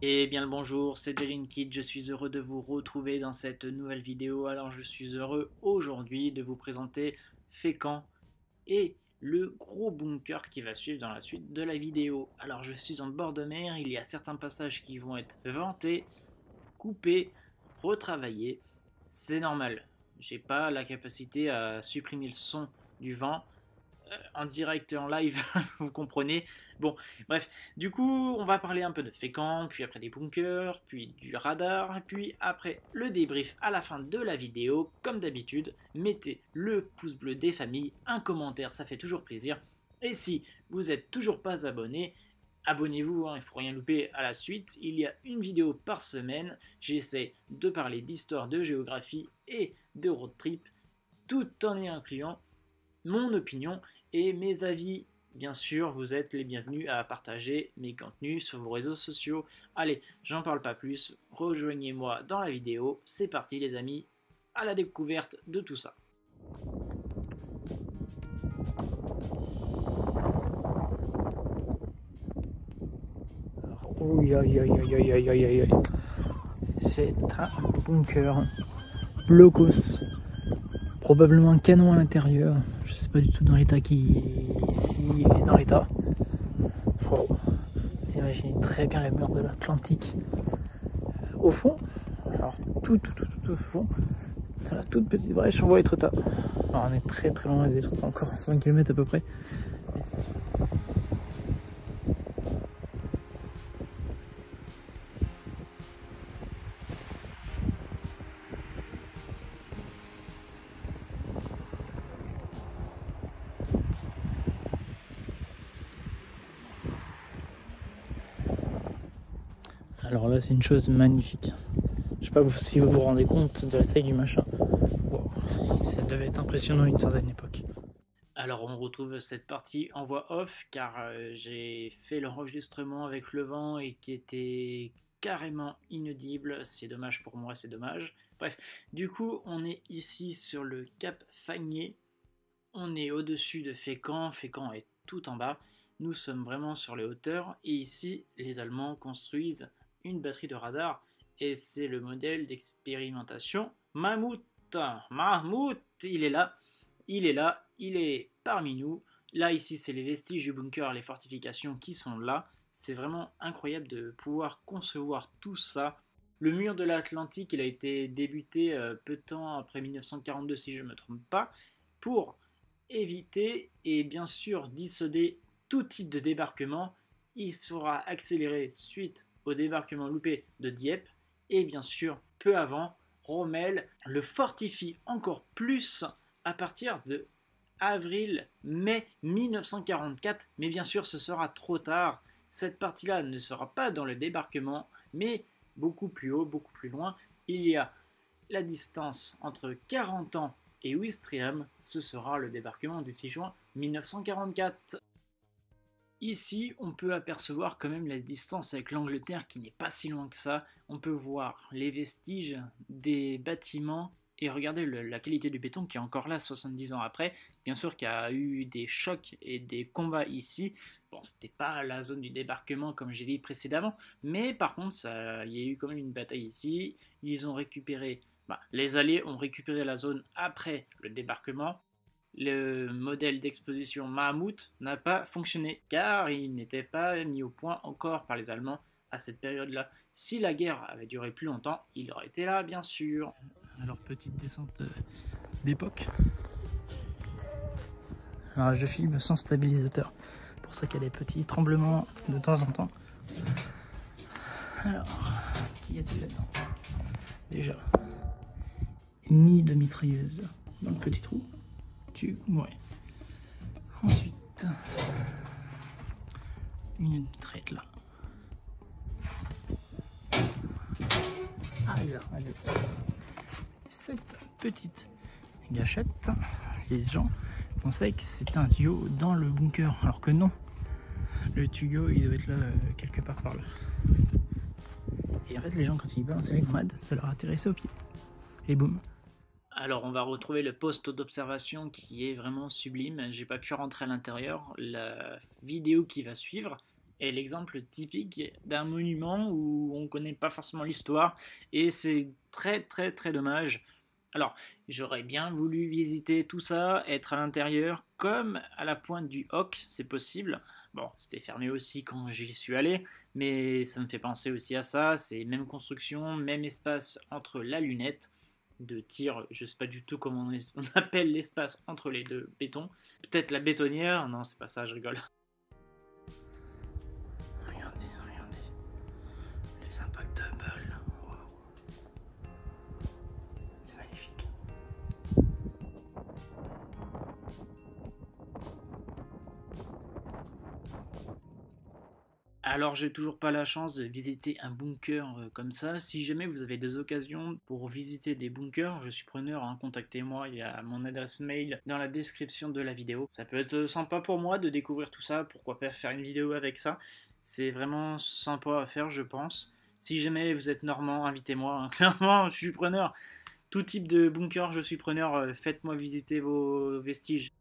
Et bien le bonjour, c'est Jelinkid, je suis heureux de vous retrouver dans cette nouvelle vidéo. Alors je suis heureux aujourd'hui de vous présenter Fécamp et le gros bunker qui va suivre dans la suite de la vidéo. Alors je suis en bord de mer, il y a certains passages qui vont être vantés, coupés, retravaillés. C'est normal, j'ai pas la capacité à supprimer le son du vent en direct et en live, vous comprenez. Bon, bref, du coup, on va parler un peu de Fécamp, puis après des bunkers, puis du radar, puis après le débrief à la fin de la vidéo. Comme d'habitude, mettez le pouce bleu des familles, un commentaire, ça fait toujours plaisir. Et si vous n'êtes toujours pas abonné, abonnez-vous, hein, il ne faut rien louper à la suite. Il y a une vidéo par semaine, j'essaie de parler d'histoire, de géographie et de road trip, tout en y incluant mon opinion et mes avis. Bien sûr, vous êtes les bienvenus à partager mes contenus sur vos réseaux sociaux. Allez, j'en parle pas plus, rejoignez-moi dans la vidéo. C'est parti les amis, à la découverte de tout ça. C'est un bunker blocos, probablement un canon à l'intérieur. Je sais pas du tout dans l'état qui ici est dans l'état. Faut s'imaginer très bien les murs de l'Atlantique au fond. Alors tout au fond, dans la toute petite brèche, on voit Etretat. Alors on est très loin des Etretat, encore 20 km à peu près. Alors là, c'est une chose magnifique. Je sais pas si vous vous rendez compte de la taille du machin. Wow. Ça devait être impressionnant à une certaine époque. Alors on retrouve cette partie en voix off car j'ai fait l'enregistrement avec le vent et qui était carrément inaudible. C'est dommage pour moi, c'est dommage. Bref, du coup on est ici sur le cap Fagné. On est au-dessus de Fécamp. Fécamp est tout en bas. Nous sommes vraiment sur les hauteurs et ici les Allemands construisent une batterie de radar et c'est le modèle d'expérimentation Mammouth. Mammouth, il est là, il est là, il est parmi nous. Là ici c'est les vestiges du bunker, les fortifications qui sont là. C'est vraiment incroyable de pouvoir concevoir tout ça. Le mur de l'Atlantique, il a été débuté peu de temps après 1942 si je ne me trompe pas, pour éviter et bien sûr dissuader tout type de débarquement. Il sera accéléré suite au débarquement loupé de Dieppe et bien sûr peu avant Rommel le fortifie encore plus à partir de avril-mai 1944, mais bien sûr ce sera trop tard. Cette partie-là ne sera pas dans le débarquement, mais beaucoup plus haut, beaucoup plus loin. Il y a la distance entre 40 ans et Ouistreham, ce sera le débarquement du 6 juin 1944. Ici, on peut apercevoir quand même la distance avec l'Angleterre qui n'est pas si loin que ça. On peut voir les vestiges des bâtiments et regardez la qualité du béton qui est encore là 70 ans après. Bien sûr qu'il y a eu des chocs et des combats ici. Bon, c'était pas la zone du débarquement comme j'ai dit précédemment, mais par contre, il y a eu quand même une bataille ici. Ils ont récupéré, les Alliés ont récupéré la zone après le débarquement. Le modèle d'exposition Mammouth n'a pas fonctionné car il n'était pas mis au point encore par les Allemands à cette période-là. Si la guerre avait duré plus longtemps, il aurait été là, bien sûr. Alors, petite descente d'époque. Alors, je filme sans stabilisateur, pour ça qu'il y a des petits tremblements de temps en temps. Alors, qui est-il là-dedans? Déjà, nid de mitrailleuse dans le petit trou. Ouais. Ensuite, une mitraillette là. Alors, cette petite gâchette, les gens pensaient que c'était un tuyau dans le bunker, alors que non. Le tuyau, il doit être là, quelque part par là. Et en fait, les gens, quand ils balançaient les grenades, ça leur atterrissait au pied. Et boum. Alors on va retrouver le poste d'observation qui est vraiment sublime. J'ai pas pu rentrer à l'intérieur. La vidéo qui va suivre est l'exemple typique d'un monument où on ne connaît pas forcément l'histoire et c'est très dommage. Alors, j'aurais bien voulu visiter tout ça, être à l'intérieur, comme à la pointe du Hoc, c'est possible. Bon, c'était fermé aussi quand j'y suis allé, mais ça me fait penser aussi à ça, c'est même construction, même espace entre la lunette de tir, je sais pas du tout comment on appelle l'espace entre les deux bétons. Peut-être la bétonnière, non c'est pas ça, je rigole. Regardez, les impacts de balles, wow. C'est magnifique. Alors j'ai toujours pas la chance de visiter un bunker comme ça. Si jamais vous avez des occasions pour visiter des bunkers, je suis preneur, hein, contactez-moi, il y a mon adresse mail dans la description de la vidéo. Ça peut être sympa pour moi de découvrir tout ça, pourquoi pas faire une vidéo avec ça. C'est vraiment sympa à faire je pense. Si jamais vous êtes normand, invitez-moi, hein. Clairement je suis preneur. Tout type de bunker je suis preneur, faites-moi visiter vos vestiges.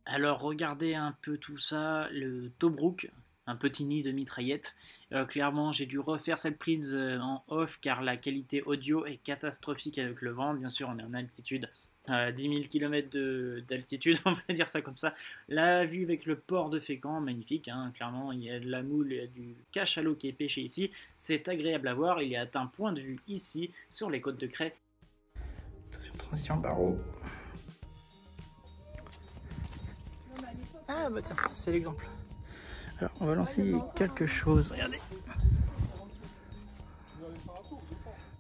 Alors regardez un peu tout ça, le Tobruk, un petit nid de mitraillette. Clairement j'ai dû refaire cette prise en off car la qualité audio est catastrophique avec le vent. Bien sûr on est en altitude, 10 000 km d'altitude, on va dire ça comme ça. La vue avec le port de Fécamp, magnifique, hein. Clairement il y a de la moule, il y a du cachalot qui est pêché ici. C'est agréable à voir, il y a un point de vue ici sur les côtes de Crais. Attention, transition barreau. Ah bah tiens, c'est l'exemple. Alors on va lancer quelque chose. Regardez.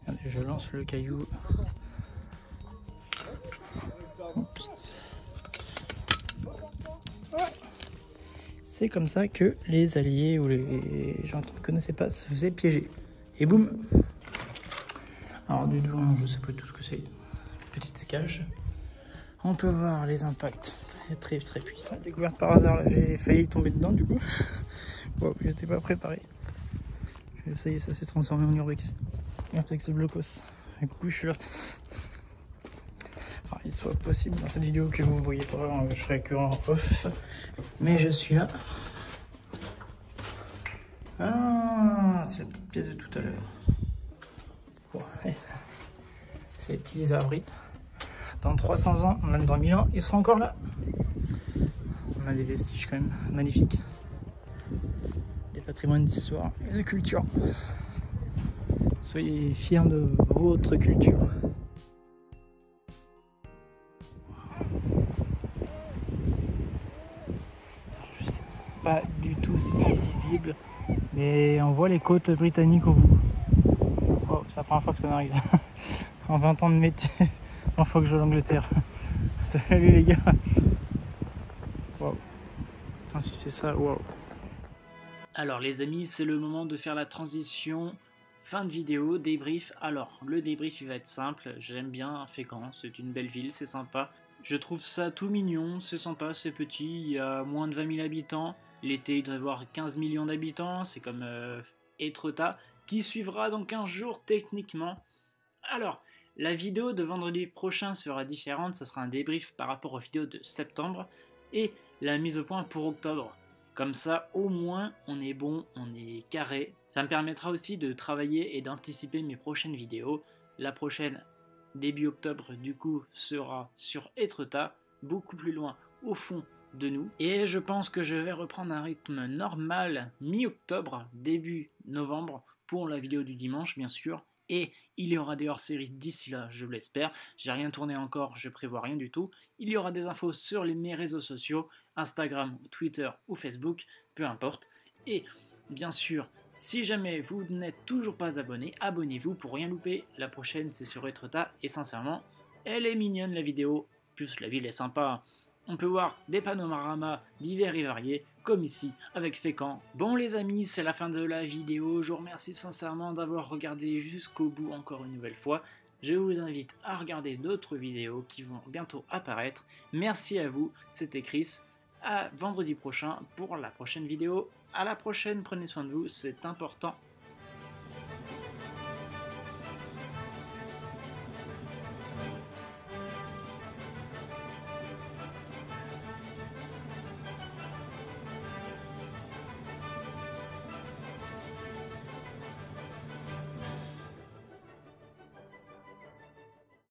Regardez, je lance le caillou. C'est comme ça que les alliés ou les gens qui ne connaissaient pas se faisaient piéger. Et boum. Alors du devant, je sais pas tout ce que c'est. Petite cage. On peut voir les impacts. Très puissant. Découverte par hasard, là j'ai failli tomber dedans du coup. Wow, j'étais pas préparé. Ça y est, ça s'est transformé en urbex. Urbex de blocos. Du coup je suis là. Alors, il soit possible dans cette vidéo que vous ne voyez pas, je serai que en off. Mais je suis là. Ah, c'est la petite pièce de tout à l'heure. Ouais. Ces petits abris. Dans 300 ans, même dans 1000 ans, ils seront encore là. On a des vestiges quand même magnifiques. Des patrimoines d'histoire et de culture. Soyez fiers de votre culture. Je sais pas du tout si c'est visible, mais on voit les côtes britanniques au bout. Oh, c'est la première fois que ça m'arrive. En 20 ans de métier, première fois que je joue l'Angleterre. Salut les gars. Wow. Ah, si c'est ça, wow. Alors les amis, c'est le moment de faire la transition. Fin de vidéo, débrief. Alors, le débrief il va être simple. J'aime bien Fécamp, c'est une belle ville, c'est sympa. Je trouve ça tout mignon, c'est sympa, c'est petit. Il y a moins de 20 000 habitants. L'été, il doit y avoir 15 millions d'habitants. C'est comme Étretat, qui suivra dans 15 jours techniquement. Alors, la vidéo de vendredi prochain sera différente. Ça sera un débrief par rapport aux vidéos de septembre. Et la mise au point pour octobre. Comme ça, au moins, on est bon, on est carré. Ça me permettra aussi de travailler et d'anticiper mes prochaines vidéos. La prochaine, début octobre, du coup, sera sur Étretat, beaucoup plus loin au fond de nous. Et je pense que je vais reprendre un rythme normal mi-octobre, début novembre, pour la vidéo du dimanche, bien sûr. Et il y aura des hors-séries d'ici là, je l'espère. J'ai rien tourné encore, je prévois rien du tout. Il y aura des infos sur mes réseaux sociaux, Instagram, Twitter ou Facebook, peu importe. Et bien sûr, si jamais vous n'êtes toujours pas abonné, abonnez-vous pour rien louper. La prochaine, c'est sur Étretat et sincèrement, elle est mignonne la vidéo. Plus la ville est sympa. On peut voir des panoramas divers et variés, comme ici, avec Fécamp. Bon les amis, c'est la fin de la vidéo. Je vous remercie sincèrement d'avoir regardé jusqu'au bout encore une nouvelle fois. Je vous invite à regarder d'autres vidéos qui vont bientôt apparaître. Merci à vous, c'était Chris. À vendredi prochain pour la prochaine vidéo. À la prochaine, prenez soin de vous, c'est important.